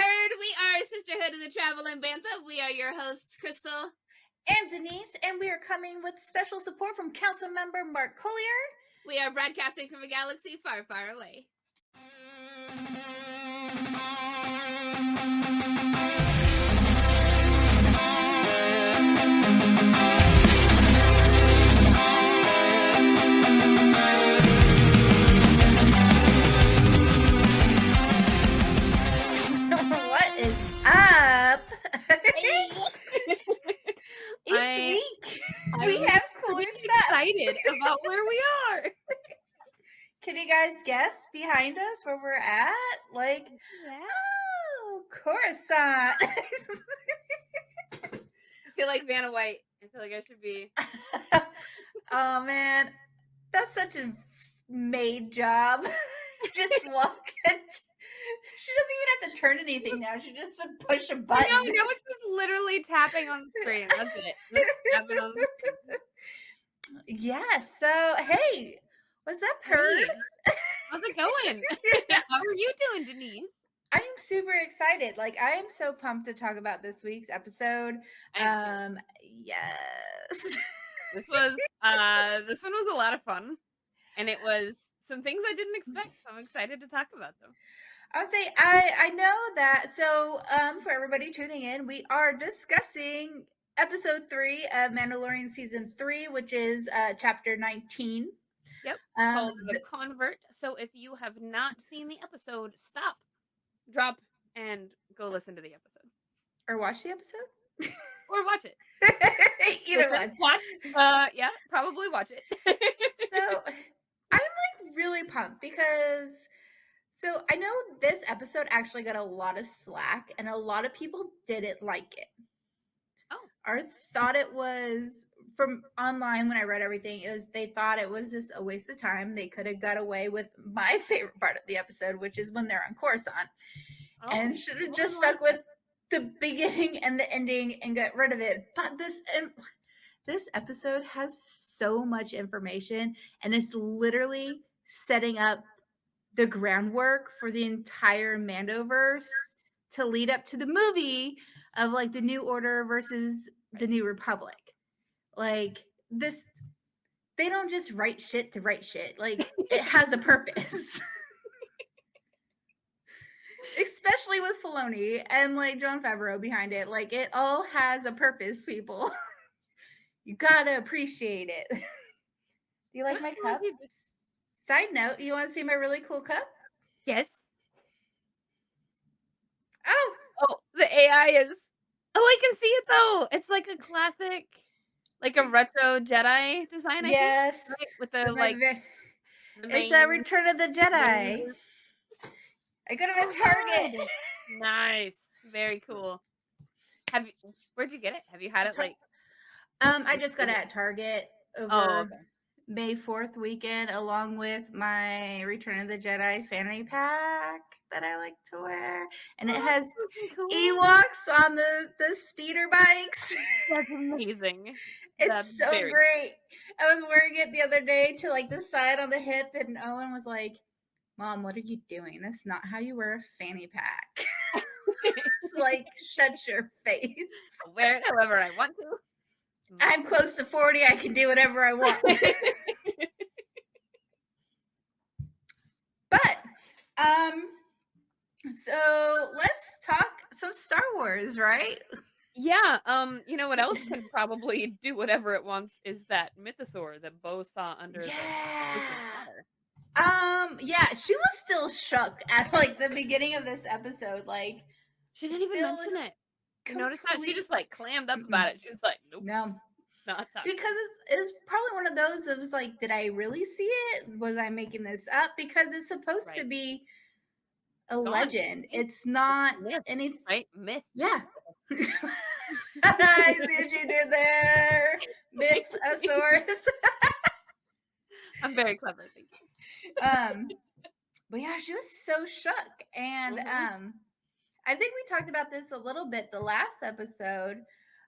heard, we are Sisterhood of the Traveling Bantha. We are your hosts, Krystal and Denise, and we are coming with special support from Council Member Mark Collier. We are broadcasting from a galaxy far, far away. What is up? Each week we have cooler stuff. Excited about where we are. Can you guys guess behind us where we're at? Like, oh, Coruscant. I feel like Vanna White. I feel like I should be. Oh man, that's such a made job. Just walk and she doesn't even have to turn anything now. She just would push a button. No, it's just literally tapping on the screen. That's it. Just tapping on the screen. Yeah, so hey, what's up, Herb? How's it going? How are you doing, Denise? I am super excited. Like, I am so pumped to talk about this week's episode. Yes. This one was a lot of fun, and it was some things I didn't expect, so I'm excited to talk about them. I would say I know that. So for everybody tuning in, we are discussing episode 3 of Mandalorian season 3, which is chapter 19. Yep, called The Convert. So if you have not seen the episode, stop, drop, and go listen to the episode. Or watch the episode? Or watch it. Either one. Watch, yeah, probably watch it. So I'm like really pumped because so I know this episode actually got a lot of slack and a lot of people didn't like it. Oh. Or thought it was from online when I read everything, they thought it was just a waste of time. They could have got away with my favorite part of the episode, which is when they're on Coruscant. And should have just stuck with the beginning and the ending and got rid of it. But this episode has so much information, and it's literally setting up the groundwork for the entire Mandoverse to lead up to the movie of like the New Order versus the New Republic. Like this, they don't just write shit to write shit. Like it has a purpose. Especially with Filoni and like Jon Favreau behind it. Like it all has a purpose, people. You gotta appreciate it. Do you like my cup? Side note, you want to see my really cool cup? Yes. Oh, the AI is. Oh, I can see it though. It's like a classic, like a retro Jedi design. Yes, I think, right? With the like. It's a Return of the Jedi. I got it at Target. Nice, very cool. Where'd you get it? Have you had it like? I just got it at Target over May 4th weekend, along with my Return of the Jedi fanny pack that I like to wear, and it has Ewoks on the speeder bikes. That's amazing. It's so great. I was wearing it the other day to like the side on the hip, and Owen was like, "Mom, what are you doing? That's not how you wear a fanny pack." It's like, shut your face. I'll wear it however I want to. I'm close to 40. I can do whatever I want. But, so let's talk some Star Wars, right? Yeah. You know what else can probably do whatever it wants is that mythosaur that Bo saw under the water. Yeah, she was still shook at like the beginning of this episode. Like, she didn't even mention it. You notice that she just like clammed up about it. She was like, "Nope, no, not time." Because it's probably one of those that was like, did I really see it? Was I making this up? Because it's supposed to be a legend. It's not anything. Right? Myth. Yeah. I see what you did there. Mythosaurus. I'm very clever. Thank you. But yeah, she was so shook. And I think we talked about this a little bit the last episode.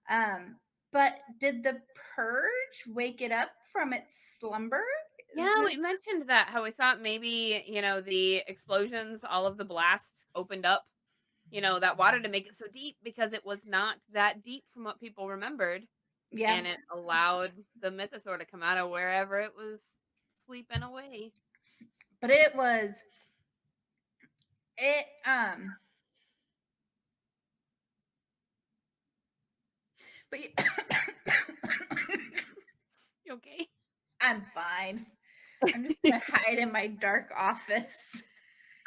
But did the purge wake it up from its slumber? Yeah, we mentioned that, how we thought maybe, the explosions, all of the blasts opened up that water to make it so deep because it was not that deep from what people remembered, Yeah, and it allowed the mythosaur to come out of wherever it was sleeping away. but it was it. But You okay? I'm fine. I'm just gonna hide in my dark office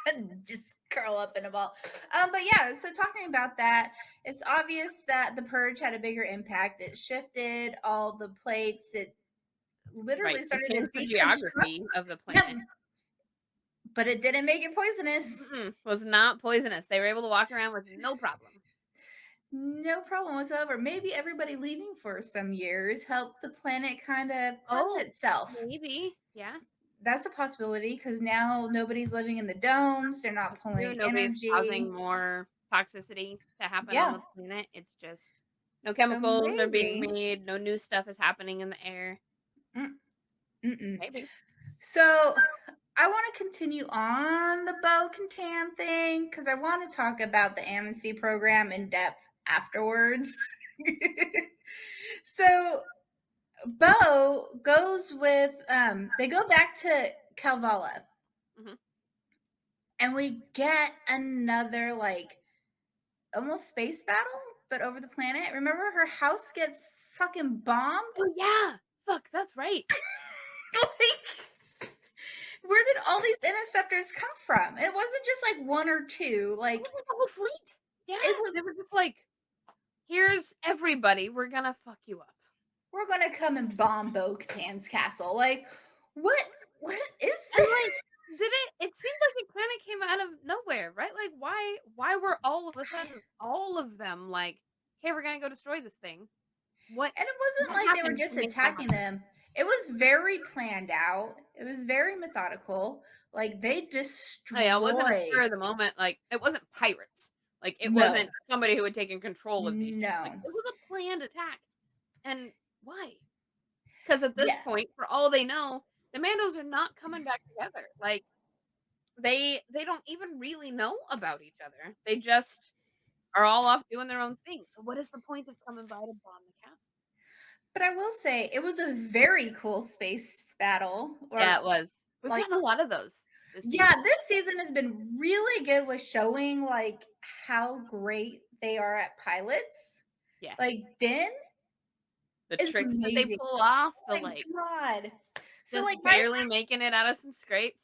and just curl up in a ball. But yeah, so talking about that, it's obvious that the purge had a bigger impact. It shifted all the plates. It Right, literally it started to changed the deconstruct. geography of the Yep, planet. but it didn't make it poisonous. Mm-mm, was not poisonous. They were able to walk around with no problem. No problem whatsoever. Maybe everybody leaving for some years helped the planet kind of cleanse Oh, itself. maybe. Yeah. That's a possibility because now nobody's living in the domes. They're not That's true. pulling Nobody's energy. causing more toxicity to happen on Yeah. the planet. It's just no So chemicals are being maybe. made, no new stuff is happening in the air. Mm-mm. Maybe. So I want to continue on the Bo Katan thing because I want to talk about the amnesty program in depth afterwards. So Bo goes with they go back to Calvala Mhm. and we get another like almost space battle, but over the planet. Remember her house gets fucking bombed? Oh, yeah. Fuck, that's right. Like where did all these interceptors come from? It wasn't just like one or two. It Like was like a whole fleet. Yeah. it was They were just like, "Here's everybody. We're gonna fuck you up." we're gonna come and bomb Bo Katan's castle. Like, what is And, this? like, it seemed like it kinda came out of nowhere, right? Like, why were all of a sudden all of them like, "Hey, we're gonna go destroy this thing." What And it wasn't what like they were happened to just make that attacking happen? them. It was very planned out. It was very methodical. Like they Oh, yeah, it wasn't a destroyed. spur of the moment, like, it wasn't pirates. Like, it No, wasn't somebody who had taken control of these ships. Like, no. it was a planned attack. And why? Because at this Yeah. point, for all they know, the Mandos are not coming back together. Like, they don't even really know about each other. They just are all off doing their own thing. So what is the point of coming by to bomb the castle? But I will say it was a very cool space battle. Yeah, Or it was. We've like gotten a lot of those this yeah, season. this season has been really good with showing like how great they are at pilots. Yeah. Like Din The is tricks that they amazing. pull off, Oh the my like god. So just like barely making it out of some scrapes.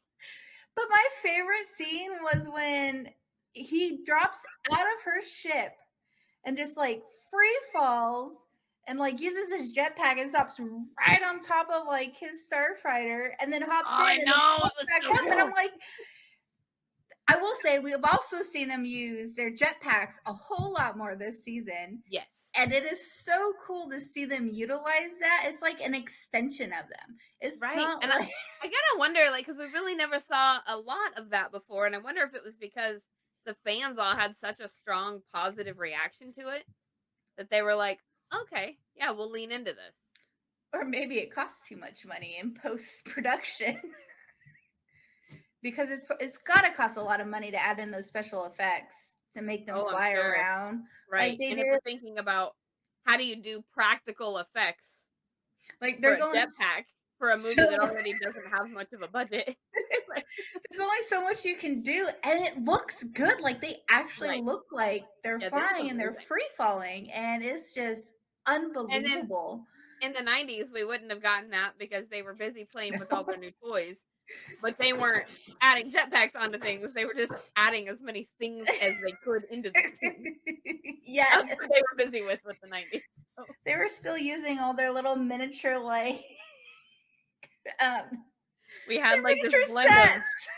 my favorite scene was when he drops out of her ship and just like free falls and like uses his jetpack and stops right on top of like his starfighter and then Oh, hops in I and then know, pulls it was back so up and I'm cool. like I will say we've also seen them use their jetpacks a whole lot more this season. Yes. And it is so cool to see them utilize that. It's like an extension of them. It's Right, not and I like I gotta wonder, like, because we really never saw a lot of that before, and I wonder if it was because the fans all had such a strong positive reaction to it, that they were like, "Okay, yeah, we'll lean into this." or maybe it costs too much money in post production because it's got to cost a lot of money to add in those special effects to make them Oh, I'm fly sure. around like Right, they and if do. we're thinking about how do you do practical effects Like for a jetpack for a movie that so already doesn't have much of a budget? Like there's only so much you can do and it looks good. Like they actually right. look like they're Yeah, they look flying and they're amazing. free falling and it's just And then unbelievable. in the '90s, we wouldn't have gotten that because they were busy playing with all No. their new toys. But they weren't adding jetpacks onto things, they were just adding as many things as they could into the scene. Yeah, That's what they were busy with the '90s. So, they were still using all their little miniature like um we their had, like, this miniature blend of sets.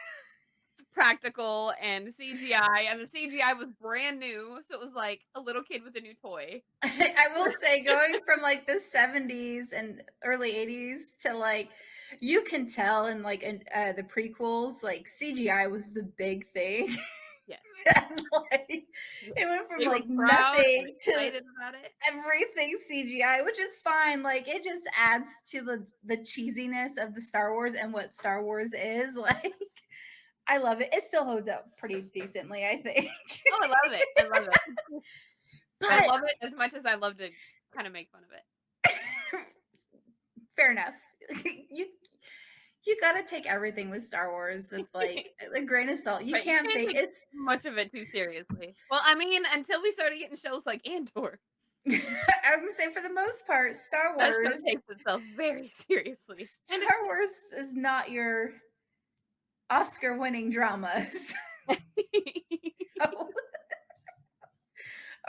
practical and CGI, and the CGI was brand new, so it was like a little kid with a new toy. I will say going from like the 70s and early 80s to like you can tell in like the prequels like CGI was the big thing. Yes. And like Yes. it went from They were like proud and nothing to excited about it. everything CGI, which is fine. Like it just adds to the cheesiness of the Star Wars and what Star Wars is. Like I love it. It still holds up pretty decently, I think. Oh, I love it. I love it. I But love it as much as I love to kinda make fun of it. fair enough. you you gotta take everything with Star Wars with like a grain of salt. You Right, you can't can't think take it's much of it too seriously. Well, I mean, until we started getting shows like Andor, I was gonna say for the most part, that show takes itself very seriously, and it's Star Wars is not your Oscar winning dramas. No.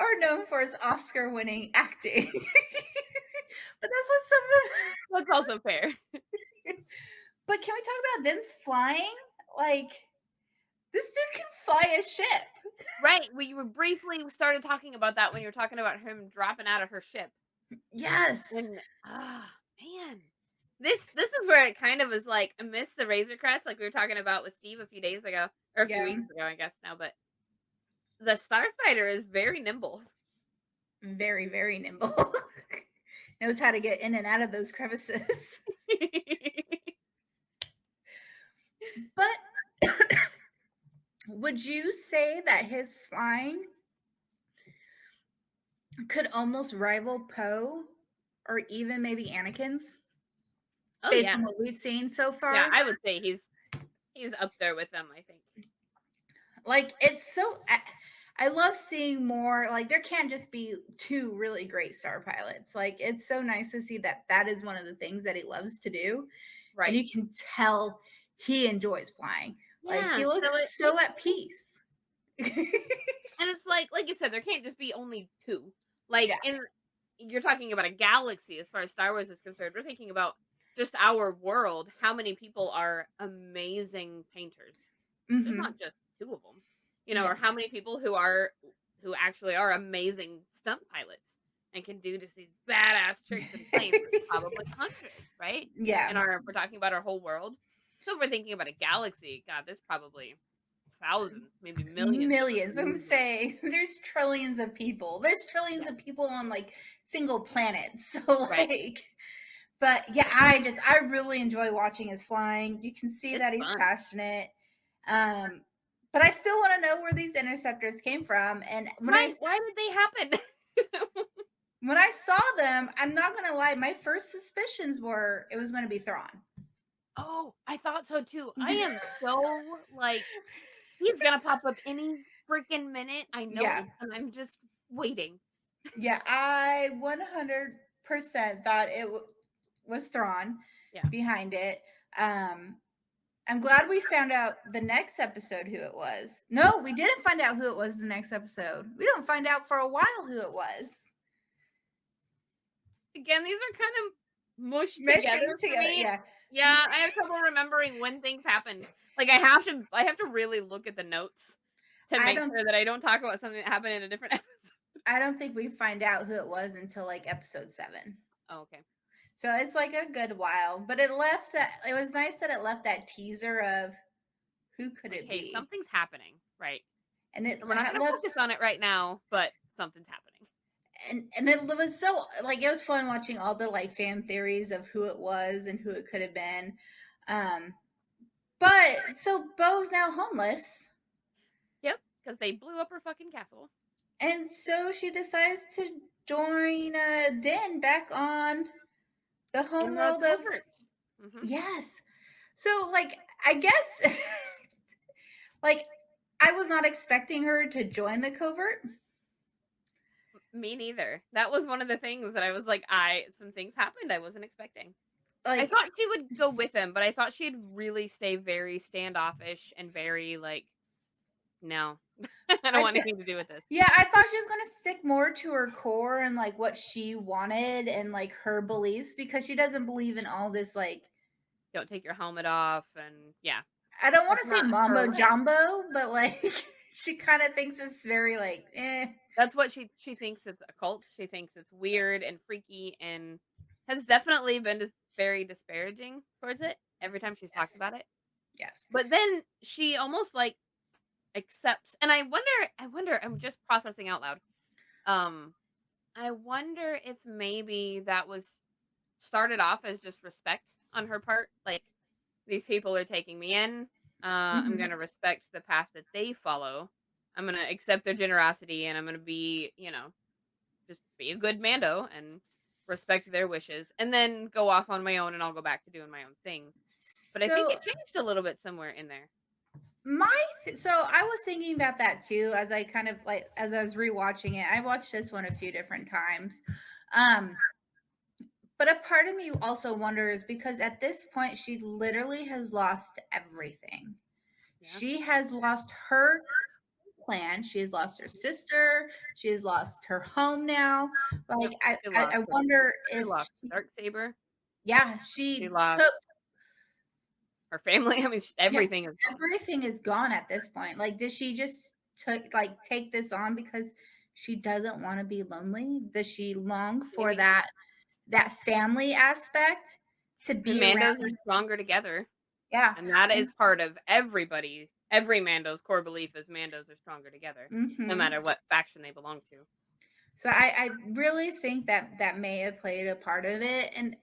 Or known for its Oscar winning acting. But that's what some that's also fair. of But can we talk about Vince flying? Like this dude can fly a ship. Right, we were briefly started talking about that when you were talking about him dropping out of her ship, Yes. and, man. This is where it kind of was like, I miss the Razor Crest, like we were talking about with Steve a few days ago, or a few Yeah. weeks ago, I guess now, but the Starfighter is very nimble. Very, very nimble. Knows how to get in and out of those crevices. But would you say that his flying could almost rival Poe or even maybe Anakin's Oh, based yeah. on what we've seen so Yeah, far? I would say he's up there with them, I think. Like it's so I love seeing more like there can't just be two really great star pilots. Like it's so nice to see that that is one of the things that he loves to do and Right. you can tell he enjoys flying. Like Yeah, he so looks it so makes at peace. and it's like you said, there can't just be only 2. Like, Yeah. in you're talking about a galaxy as far as Star Wars is concerned. We're thinking about just our world, how many people are amazing painters. There's not Mhm. just 2 of them, No. or how many people who actually are amazing stunt pilots and can do just these badass tricks in planes. There's probably hundreds, right? Yeah. If we're talking about our whole world. So if we're thinking about a galaxy, god, there's probably thousands, maybe millions of us Millions. I'm easily. saying there's trillions of people. There's trillions Yeah, of people on like single planets. So right. like but yeah, I really enjoy watching his flying. You can see It's that he's fun. passionate. Um, but I still want to know where these interceptors came from. And Right, why did they happen? when I saw them, I'm not gonna lie, my first suspicions were it was gonna be Thrawn. Oh, I thought so too. I am so, like, he's gonna pop up any freaking minute, I know Yeah. it, and I'm just waiting. Yeah, I 100% thought was Thrawn Yeah. behind it. Um, I'm glad we found out the next episode who it was. No, we didn't find out who it was the next episode. We don't find out for a while who it was. Again, these are kind of mushed Meshing together for together. me. Yeah. Yeah, I have trouble remembering when things happened. Like, I have to really look at the notes to I make don't sure that I don't talk about something that happened in a different episode. I don't think we find out who it was until like episode 7. Oh, okay. So it's like a good while, but it left that it was nice that it left that teaser of who could Like, it "Hey, be? something's happening." Right. And it We're not I gonna love focus on it right now, but something's happening. and it was so like it was fun watching all the like fan theories of who it was and who it could have been. Um but so Bo's now homeless. Yep, because they blew up her fucking castle. And so she decides to join Din back on the In the homeworld of covert. Mhm. yes. So like I guess like I was not expecting her to join the covert. Me neither. That was one of the things that I was like, I some things happened I wasn't expecting. I Like thought she would go with him, but I thought she'd really stay very standoffish and very like, "No, I don't I want th- anything to do with this. yeah, I thought she was going to stick more to her core and like what she wanted and like her beliefs because she doesn't believe in all this like Don't take your helmet off," and yeah, I don't want that's to say not her mambo way. jumbo, but like she kind of thinks it's very like That's what she thinks it's a cult. She thinks it's weird and freaky and has definitely been just very disparaging towards it every time she's talked yes. about it. Yes. But then she almost like accepts, and I wonder, I'm just processing out loud. Um, I wonder if maybe that was started off as just respect on her part, like, "These people are taking me in. I'm Mhm. gonna respect the path that they follow. I'm gonna accept their generosity, and I'm gonna be, just be a good Mando and respect their wishes, and then go off on my own, and I'll go back to doing my own thing. But I think So it changed a little bit somewhere in there. so I was thinking about that too as I kind of like as I was rewatching it. I watched this one a few different times. Um, but a part of me also wonders because at this point she literally has lost everything. Yeah. She has lost her clan. She has lost her sister. She has lost her home now. Like Yep. I, She I, lost I her wonder sister, if lost she, her dark saber. yeah, She she took, lost her family. I mean, yes, everything is gone. everything is gone at this point. Like, does she just take this on because she doesn't want to be lonely? Does she long for Maybe. that family aspect to And be around? Mandos are stronger together. Yeah. And that And is part of every Mando's core belief is Mandos are stronger together, no hmm matter what faction they belong to. so I really think that that may have played a part of it. And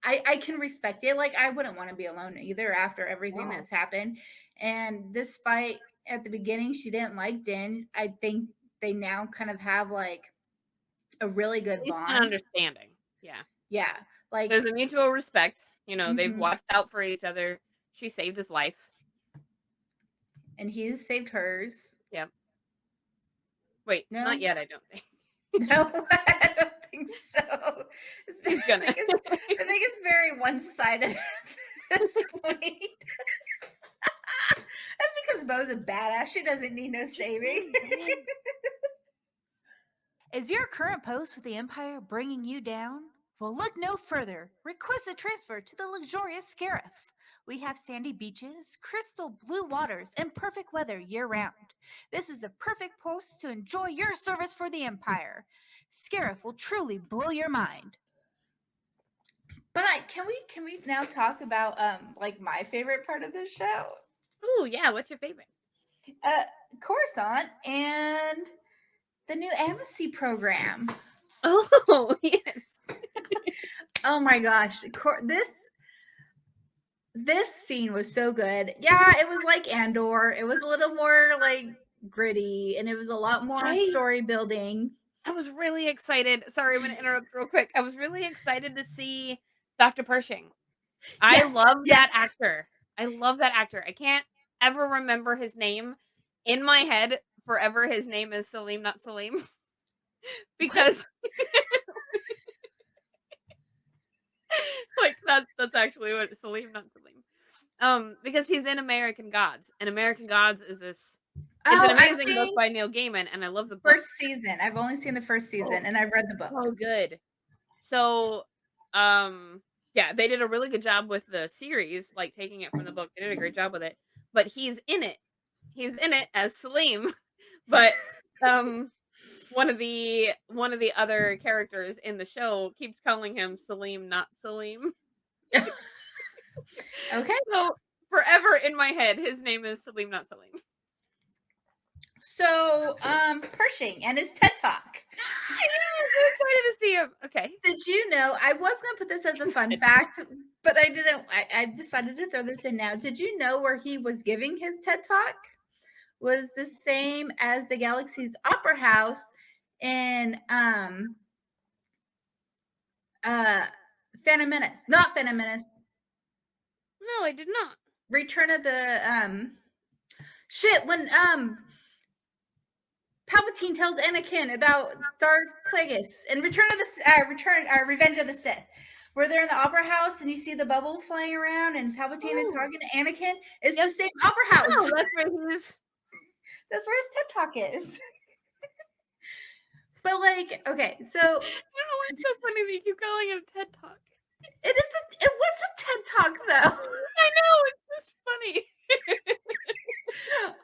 I can respect it. Like I wouldn't want to be alone either after everything No. that's happened. And despite at the beginning she didn't like Din, I think they now kind of have like a really At good least an bond. understanding. Yeah. Yeah. Like There's a mutual respect. They've mhm. watched out for each other. She saved his life. And he's saved hers. Yep. Wait, not No? yet, I don't think. No, I don't think so. He's gonna. I think it's very one-sided at this point. That's because Bo's a badass. She doesn't need no Just saving. saying, man. Is your current post with the Empire bringing you down? Well, look no further. Request a transfer to the luxurious Scarif. We have sandy beaches, crystal blue waters, and perfect weather year round. This is a perfect post to enjoy your service for the Empire. Scarif will truly blow your mind. But can we now talk about like my favorite part of the show? Ooh, yeah, what's your favorite? Uh Coruscant and the new amnesty program. Oh, yes. Oh my gosh, this scene was so good. Yeah, it was like Andor. It was a little more like gritty and it was a lot more I story building. I was really excited. Sorry, I'm gonna interrupt real quick. I was really excited to see Dr. Pershing. I Yes, love yes. that actor. I love that actor. I can't ever remember his name. In my head, forever his name is Salim, not Salim, What? because like that's actually what Salim, not Salim. Because he's in American Gods, and American Gods is this it's an Oh, I've amazing book seen by Neil Gaiman, and I love the book. first season. I've only seen the first Oh, season and I've read the it's book. so good. So, yeah, they did a really good job with the series, like taking it from the book. They did a great job with it. But he's in it. He's in it as Salim, but um one of the other characters in the show keeps calling him Salim, not Salim. Okay. So, forever in my head his name is Salim, not Salim. So, Pershing and his TED Talk. I know, I'm so excited to see him. Okay. Did you know I was going to put this as a fun fact, but I didn't. I decided to throw this in now. Did you know where he was giving his TED Talk was the same as the Galaxy's Opera House in uh Phantom Menace? Not Phantom Menace. No, I did not. Return of the shit when Palpatine tells Anakin about Darth Plagueis and Revenge of the Sith, where they're in the opera house and you see the bubbles flying around and Palpatine is Oh, talking to Anakin. It's the yes. same opera house. Oh, that's where he's That's where his TED Talk is. But like, okay, so I don't know why it's so funny that you keep calling it a TED Talk. it was a TED Talk though. I know, it's just funny.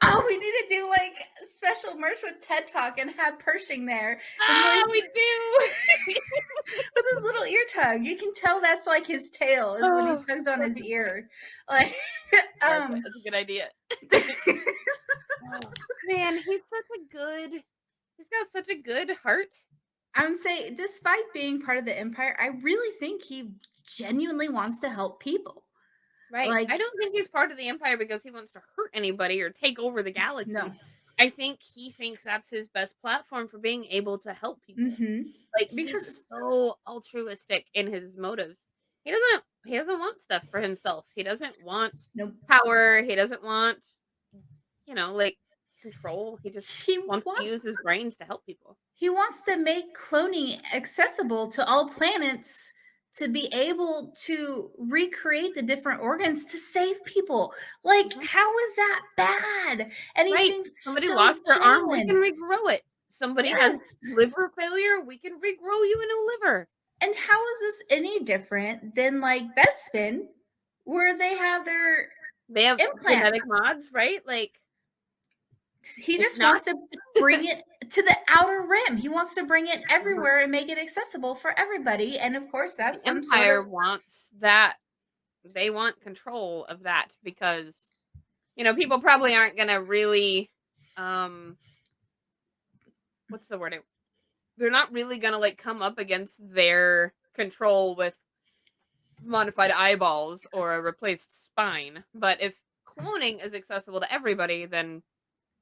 Oh, we need to do like special merch with TED Talk and have Pershing there and like Ah, we do. with his little ear tug. You can tell that's like his tail is when he Oh, tugs on his perfect. ear. Like Smart. um That's a good idea. Oh, man, he's got such a good heart. I'm saying despite being part of the empire, I really think he genuinely wants to help people. Right. Like, I don't think he's part of the Empire because he wants to hurt anybody or take over the no. galaxy. I think he thinks that's his best platform for being able to help people. Mhm. Like, he's Because so altruistic in his motives. He doesn't want stuff for himself. He doesn't want nope. power. He doesn't want, like, control. He just He wants to wants use his brains to help people. he wants to make cloning accessible to all planets to be able to recreate the different organs to save people. Like, Mhm. how is that bad? And he Right. seems Somebody so lost their arm, we can genuine. regrow it. Somebody has Yes. liver failure, we can regrow you a new liver. And how is this any different than like Bespin, where they have their They have implants? genetic mods, right? Like, He it's just not. wants to bring it to the outer rim. He wants to bring it Mhm. everywhere and make it accessible for everybody. And of course, The that's some sort Empire of wants that. They want control of that because, people probably aren't gonna really, um, what's the word? They're not really gonna, like, come up against their control with modified eyeballs or a replaced spine, but if cloning is accessible to everybody, then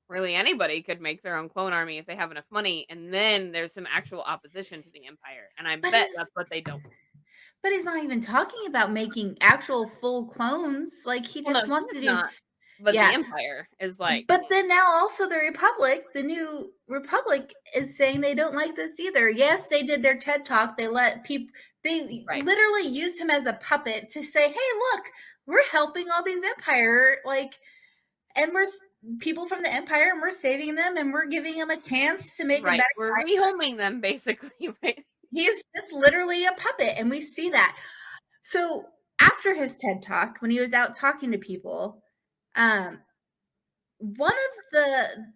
really anybody could make their own clone army if they have enough money, and then there's some actual opposition to the Empire, and I but bet that's what they don't want. he's not even talking about making actual full clones. Like he Well, no, just wants he's to do not, but the yeah. Empire is like, But then now also the Republic, the new Republic is saying they don't like this either. Yes, they did their TED talk. They let people they right, literally used him as a puppet to say, "Hey, look, we're helping all these empire like and people from the empire and we're saving them and we're giving them a chance to make a right. better We're life." rehoming them basically, right? He's just literally a puppet and we see that. So, after his TED talk when he was out talking to people, um one of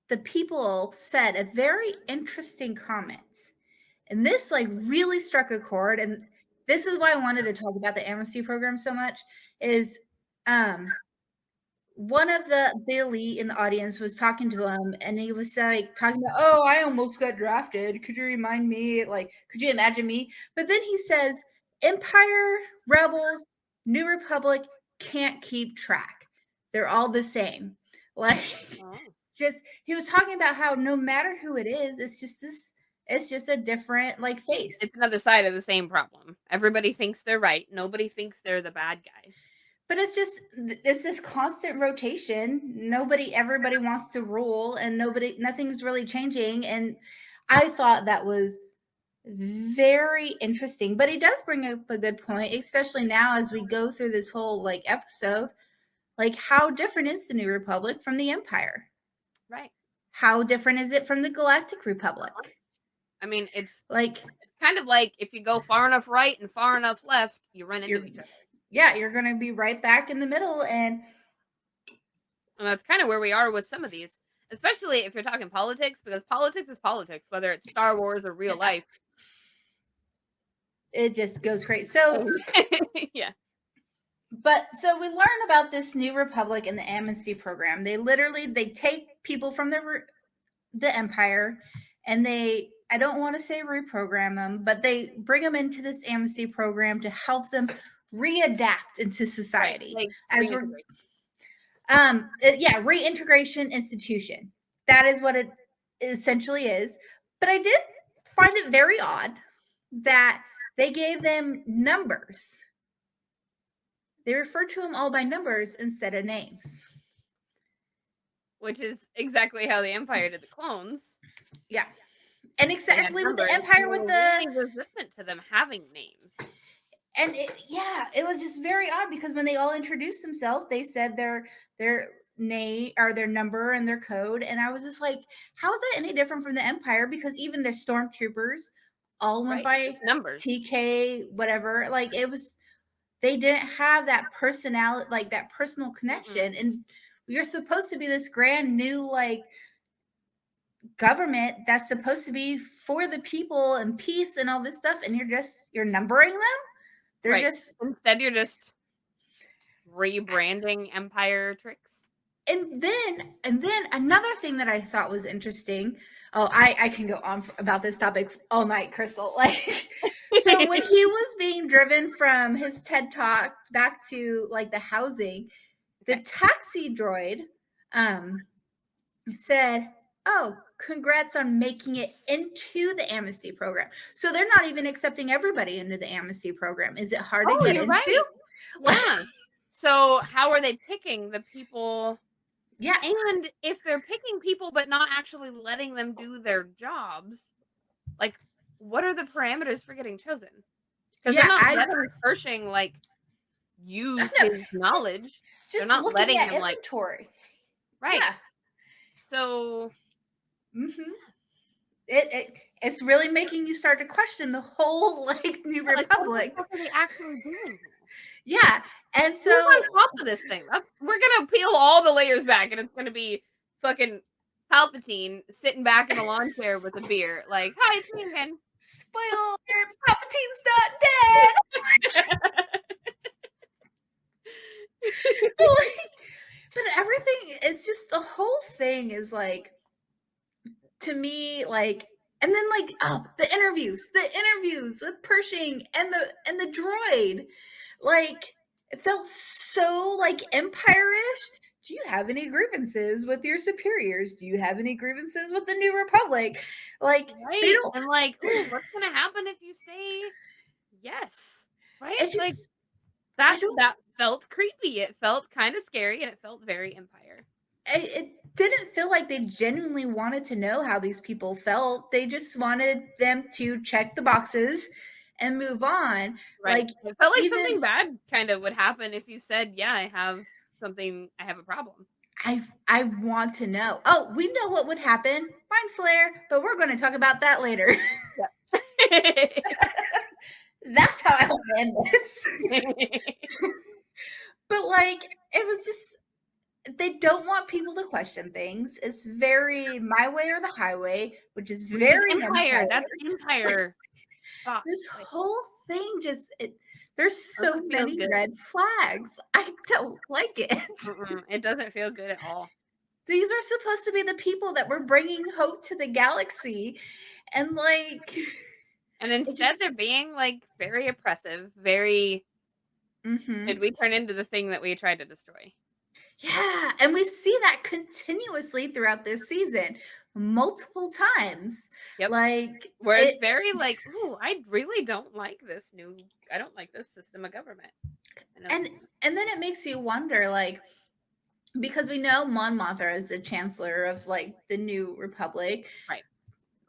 the people said a very interesting comment, and this like really struck a chord, and this is why I wanted to talk about the amnesty program so much is um one of the elite in the audience was talking to him and he was like talking about, oh, I almost got drafted, could you remind me, like, could you imagine me? But then he says empire, rebels, new republic can't keep track, they're all the same. Like, Oh. just he was talking about how no matter who it is, it's just a different like face. It's another side of the same problem. Everybody thinks they're right. Nobody thinks they're the bad guy. But it's this constant rotation. Everybody wants to rule, and nothing's really changing. And I thought that was very interesting. But he does bring up a good point, especially now as we go through this whole like episode. Like, how different is the New Republic from the Empire? Right. How different is it from the Galactic Uh-huh. Republic? I mean, it's Like, it's kind of like if you go far enough right and far enough left, you run you're into each other. yeah, you're gonna be right back in the middle, and And that's kind of where we are with some of these, especially if you're talking politics, because politics is politics, whether it's Star Wars or real life. it just goes crazy. So Yeah. so we learn about this new republic and the amnesty program. They take people from the empire and they, I don't want to say reprogram them, but they bring them into this amnesty program to help them readapt into Right. society Like as we're reintegration. yeah, reintegration institution. That is what it essentially is. But I did find it very odd that they gave them numbers. They refer to them all by numbers instead of names. Which is exactly how the Empire did the clones. Yeah. And They had exactly with the numbers, and empire they with were the really resistant to them having names. and yeah, it was just very odd because when they all introduced themselves, they said their name or their number and their code, and I was just like, how is that any different from the empire? Because even their stormtroopers all went Right. by Just numbers. TK, whatever. Like, it was, they didn't have that personality, like that personal Mm-mm. connection, and you're supposed to be this grand new like government that's supposed to be for the people and peace and all this stuff, and you're numbering them. They're Right. just Instead, you're just rebranding Empire tricks. and then another thing that I thought was interesting. Oh, I can go on about this topic all night, Krystal. Like, So when he was being driven from his TED Talk back to like the housing, the Okay. taxi droid said, "Oh, congrats on making it into the amnesty program." So they're not even accepting everybody into the amnesty program. Is it hard to Oh, get you're into? right. Yeah. So how are they picking the people? Yeah. And if they're picking people but not actually letting them do their jobs, like, what are the parameters for getting chosen? Because 'Cause they're Yeah, not I letting Pershing, like, use no, his just knowledge. They're just not looking letting at him, like, inventory. right. Yeah. So, Mhm. It's really making you start to question the whole like New yeah, like, what the Republic. fuck are they actually doing here? Yeah. And Who's so on top of this thing? We're gonna peel all the layers back, and it's gonna be fucking Palpatine sitting back in the lawn chair with a beer, like, "Hi, it's me again." spoiler alert, Palpatine's not dead. But like but everything it's just the whole thing is like to me like and then like oh the interviews with Pershing and the droid like it felt so like empire-ish. Do you have any grievances with your superiors? Do you have any grievances with the New Republic? Like they Right, don't and, like, "Ooh, what's gonna happen if you say yes?" Right? it Like, just I don't that felt creepy, it felt kinda scary, and it felt very Empire. it didn't feel like they genuinely wanted to know how these people felt. They just wanted them to check the boxes and move on. Right. Like It felt like even something bad kind of would happen if you said, "Yeah, I have a problem." I want to know. Oh, we know what would happen. Mind flare, but we're going to talk about that later. Yeah. That's how I want to end this. But like it was just they don't want people to question things. It's very my way or the highway, which is Which is very Empire, empire. that's Empire thought, This like, whole thing just there's so doesn't feel many good. red flags. I don't like it. Mm-mm, it doesn't feel good at all. These are supposed to be the people that were bringing hope to the galaxy, and like And it just instead, they're being, like, very oppressive, very, "Did mhm. we turn into the thing that we tried to destroy?" Yeah, and we see that continuously throughout this season multiple times. Yep. Like Where it's it very like, "Ooh, I don't like this system of government." I know. and and then it makes you wonder like because we know Mon Mothma is the chancellor of like the new republic. Right.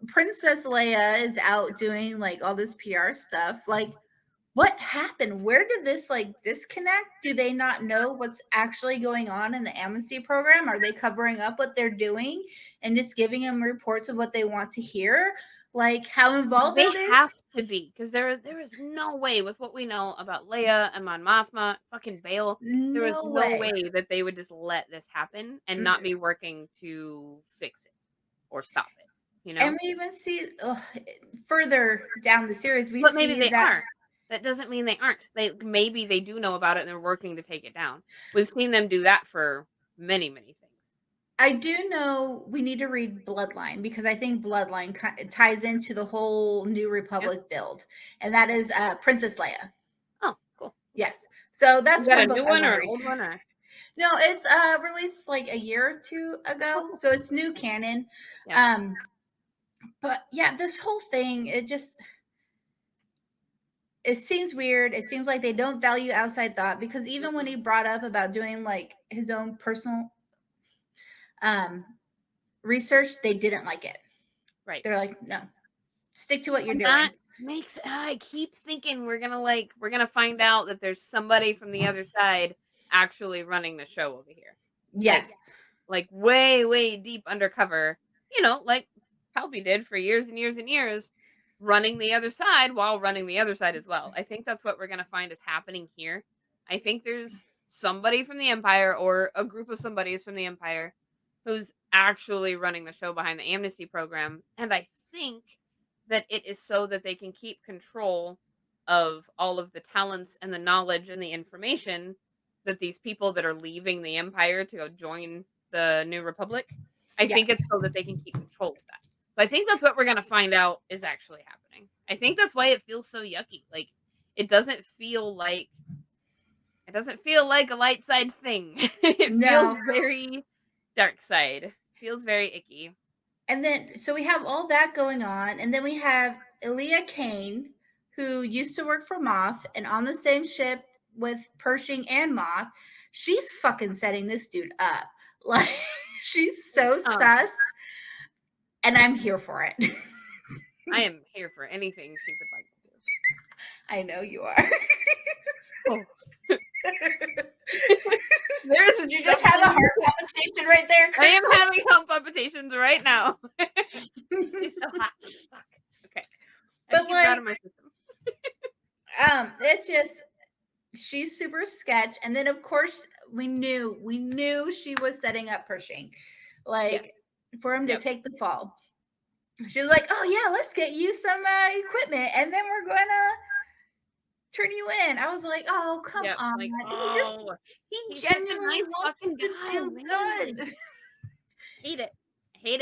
Princess Leia is out doing like all this PR stuff. Like, what happened? Where did this like disconnect? Do they not know what's actually going on in the amnesty program? Are they covering up what they're doing and just giving them reports of what they want to hear? Like, how involved They are they? have to be, because there is no way with what we know about Leia and Mon Mothma, fucking Bail, there is No no way. way that they would just let this happen and not Mm-mm. be working to fix it or stop it, you And know? we even see further down the series, we But maybe see they that are. That doesn't mean they aren't. Maybe they do know about it and they're working to take it down. We've seen them do that for many, many things. I do know we need to read Bloodline because I think Bloodline ties into the whole New Yeah? Republic build, and that is Princess Leia. Oh, cool. Yes, so Is that's that a one book new I one want or to an read. old one or No, it's released like a year or two Oh, ago, cool. so it's new canon. Yeah. Um, but yeah, this whole thing it seems weird. It seems like they don't value outside thought because even when Mm-mm. he brought up about doing like his own personal um research, they didn't like it. Right. They're like, no, stick to what you're And that doing. makes I keep thinking we're gonna find out that there's somebody from the other side actually running the show over here. Like Yes. way, way deep undercover, like Palpy did for years and years and years, running the other side while running the other side as well. I think that's what we're gonna find is happening here. I think there's somebody from the Empire or a group of somebodies from the Empire who's actually running the show behind the amnesty program. And I think that it is so that they can keep control of all of the talents and the knowledge and the information that these people that are leaving the Empire to go join the New Republic. I think Yes. it's so that they can keep control of that. So I think that's what we're gonna find out is actually happening. I think that's why it feels so yucky. Like, it doesn't feel like a light side thing. It feels No. very dark side. Feels very icky. And then, so we have all that going on. And then we have Elia Kane, who used to work for Moff and on the same ship with Pershing and Moff. She's fucking setting this dude up. Like, she's so sus. And I'm here for it. I am here for anything she would like to do. I know you are. Oh. Did you just have a heart palpitation right there, I am Krystal? having heart palpitations right now. She's so hot. Fuck. Okay. I But get it out of my system. it just, she's super sketch. And then of course we knew she was setting up Pershing, like, for him to take the fall. She was like, oh yeah, let's get you some equipment and then we're gonna turn you in. I was like, oh, come on. Like, He he's such a genuinely nice wants fucking to guy, do man. good. Hate it.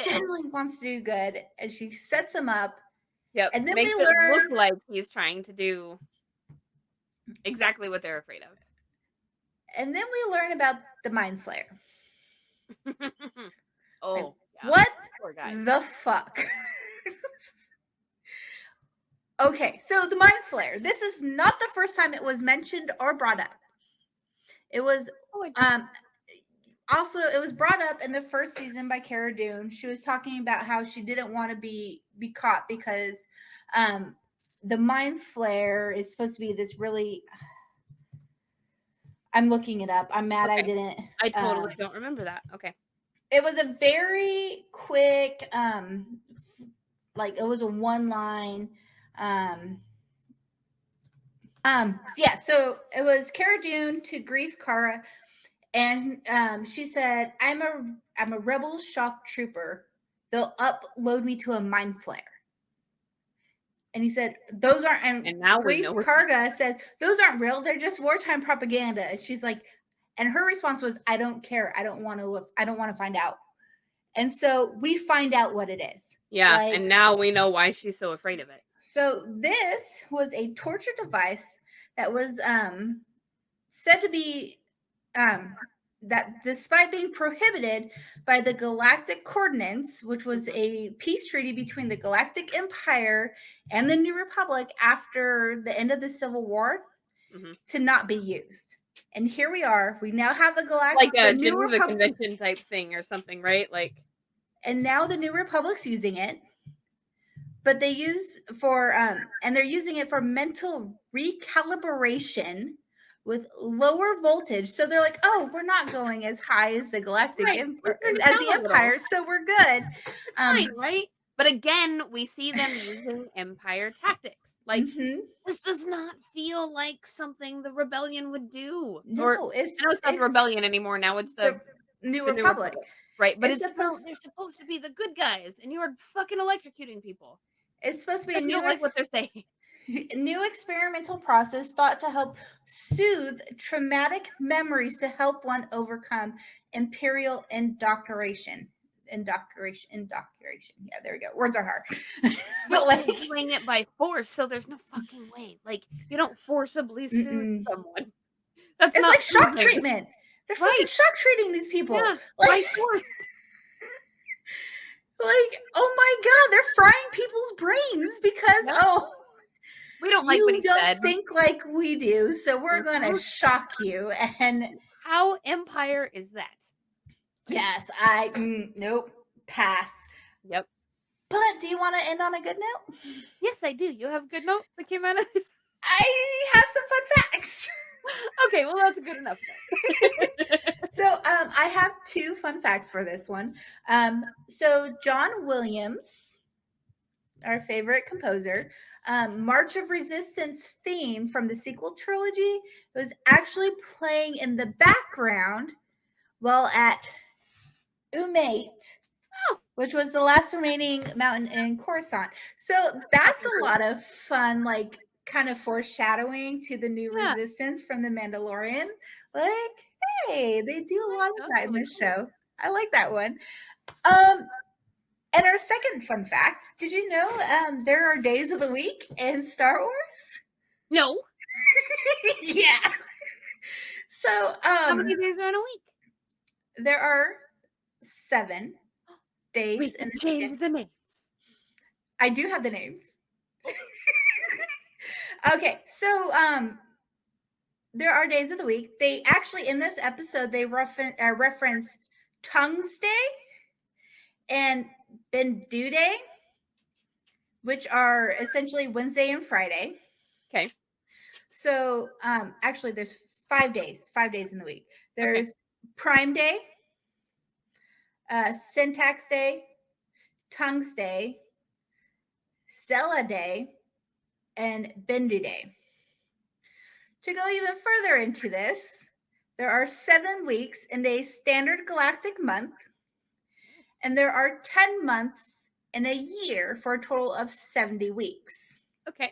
Genuinely wants to do good. And she sets him up. Yep. And then Makes we it learn, look like he's trying to do exactly what they're afraid of. and then we learn about the mind flare. Oh, yeah. What Poor guy. the fuck? Okay, so the mind flare. This is not the first time it was mentioned or brought up. It was also, it was brought up in the first season by Cara Dune. She was talking about how she didn't want to be caught because the mind flare is supposed to be this really, I'm looking it up. I'm mad I didn't. I totally don't remember that. Okay. It was a very quick, like, it was a one line. Yeah, so it was Cara Dune to Grief Kara, and she said, I'm a rebel shock trooper. They'll upload me to a mind flare. And he said, those aren't, and now Grief we know. Karga said, those aren't real, they're just wartime propaganda. And she's like, and her response was, I don't care. I don't want to find out. And so we find out what it is. Yeah, like, and now we know why she's so afraid of it. So this was a torture device that was said to be that despite being prohibited by the Galactic Coordinates, which was a peace treaty between the Galactic Empire and the New Republic after the end of the Civil War, to not be used. And here we are. We now have the Galactic, like a Geneva Convention type thing or something, right? Like, and now the New Republic's using it, but they use for and they're using it for mental recalibration with lower voltage. So they're like, oh, we're not going as high as the Galactic as the Empire, so we're good. It's fine, right? But again, we see them using Empire tactics. Like, this does not feel like something the rebellion would do. No, I know it's not the rebellion anymore. Now it's the New Republic. Right? But they're supposed to be the good guys, and you are fucking electrocuting people. It's supposed to be a new, like what they're saying. New experimental process thought to help soothe traumatic memories to help one overcome Imperial indoctrination. Indoctrination. Yeah, there we go. Words are hard. But like doing it by force, so there's no fucking way. Like, you don't forcibly soothe someone. It's not like shock treatment. They're fucking shock treating these people. Yeah, like, by force. Like, oh my god, they're frying people's brains because we don't like what he said. You don't think like we do, so we're gonna shock you. And how Empire is that? Yes, nope, pass. Yep. But do you want to end on a good note? Yes, I do. You have a good note that came out of this? I have some fun facts. Okay, well, that's good enough. So I have 2 fun facts for this one. So John Williams, our favorite composer, March of Resistance theme from the sequel trilogy was actually playing in the background while at Umayt, which was the last remaining mountain in Coruscant. So that's a lot of fun, like, kind of foreshadowing to the new Resistance from the Mandalorian. Like, hey, they do a lot of that in this show. I like that one. And our second fun fact, did you know there are days of the week in Star Wars? No. Yeah. So How many days are in a week? there are 7 We days in can the week. change the names. I do have the names. Okay, so there are days of the week. They actually in this episode they reference Tongues Day and Bendu Day, which are essentially Wednesday and Friday. Okay. So actually there's 5 days in the week. Okay. There's Prime Day, Syntax Day, Tongues Day, Sela Day, and Bendu Day. To go even further into this, there are 7 weeks in a standard galactic month, and there are 10 months in a year for a total of 70 weeks. Okay.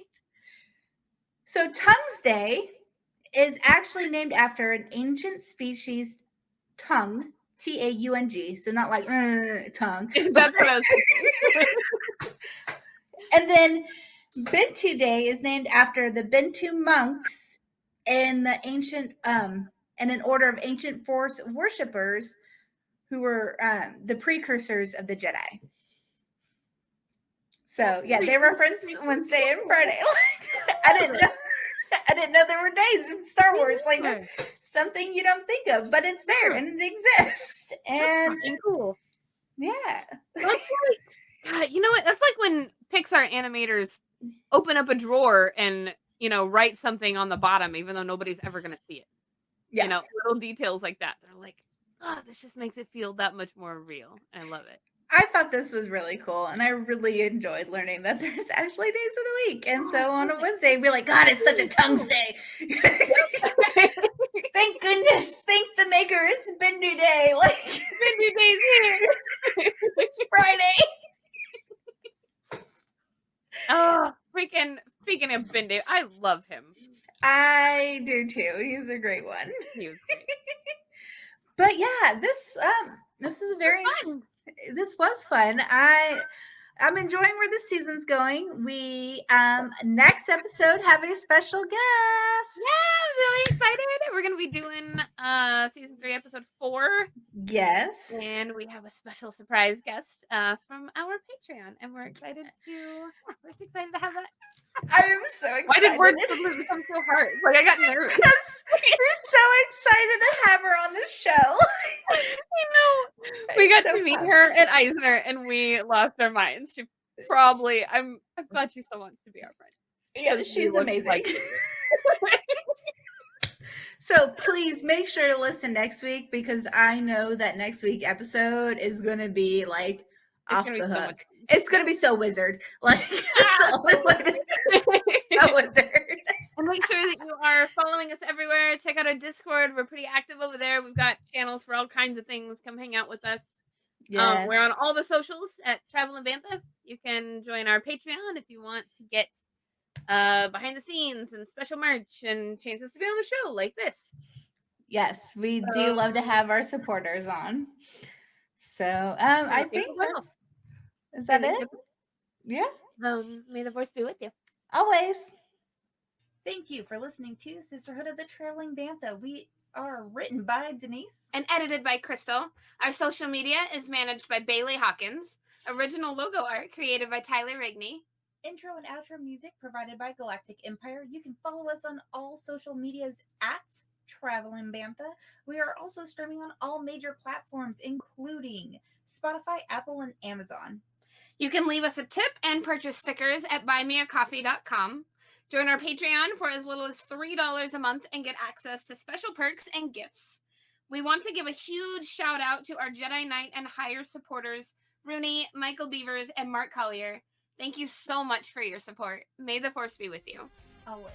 So Tongues Day is actually named after an ancient species tongue, Taung, so not like tongue. That's what I was thinking. And then Bintu Day is named after the Bintu monks in the ancient in an order of ancient Force worshippers who were the precursors of the Jedi. So yeah, they reference Wednesday and Friday. I didn't know there were days in Star Wars. Like that's something you don't think of, but it's there and it exists. And Fucking cool. yeah. That's like, God, you know what? That's like when Pixar animators open up a drawer and, write something on the bottom, even though nobody's ever going to see it. Yeah. Little details like that. They're like, oh, this just makes it feel that much more real. I love it. I thought this was really cool, and I really enjoyed learning that there's actually days of the week. And so on a Wednesday, we'd be like, God, it's such a tongues day. Thank goodness. Thank the makers. Bendu Day. Like Bendu Day's here. It's Friday. Oh, speaking of Bendu, I love him. I do too. He's a great one. He was great. But yeah, this is a very interesting. This was fun. I'm enjoying where this season's going. We next episode have a special guest. Yeah, I'm really excited. We're gonna be doing season 3, episode 4. Yes. And we have a special surprise guest from our Patreon, and we're excited to have that. I am so excited. Why did words suddenly become so hard? Like I got nervous. Because we're so excited to have her on the show. I know. We got to meet her at Eisner, and we lost our minds. She probably. I'm glad she still wants to be our friend. Yeah, she's amazing. So please make sure to listen next week because I know that next week episode is going to be like off the hook. It's going to be so wizard. Like it's the only way so wizard. And make sure that you are following us everywhere. Check out our Discord. We're pretty active over there. We've got channels for all kinds of things. Come hang out with us. Yes. We're on all the socials at Travel and Bantha. You can join our Patreon if you want to get behind the scenes and special merch and chances to be on the show like this. Yes, we do love to have our supporters on. So I think is that it? Yeah. May the force be with you. Always. Thank you for listening to Sisterhood of the Traveling Bantha. We are written by Denise and edited by Krystal. Our social media is managed by Bailey Hawkins. Original logo art created by Tyler Rigney. Intro and outro music provided by Galactic Empire. You can follow us on all social medias at Traveling Bantha. We are also streaming on all major platforms, including Spotify, Apple, and Amazon. You can leave us a tip and purchase stickers at buymeacoffee.com. Join our Patreon for as little as $3 a month and get access to special perks and gifts. We want to give a huge shout out to our Jedi Knight and higher supporters, Rooney, Michael Beavers, and Mark Collier. Thank you so much for your support. May the force be with you. Always.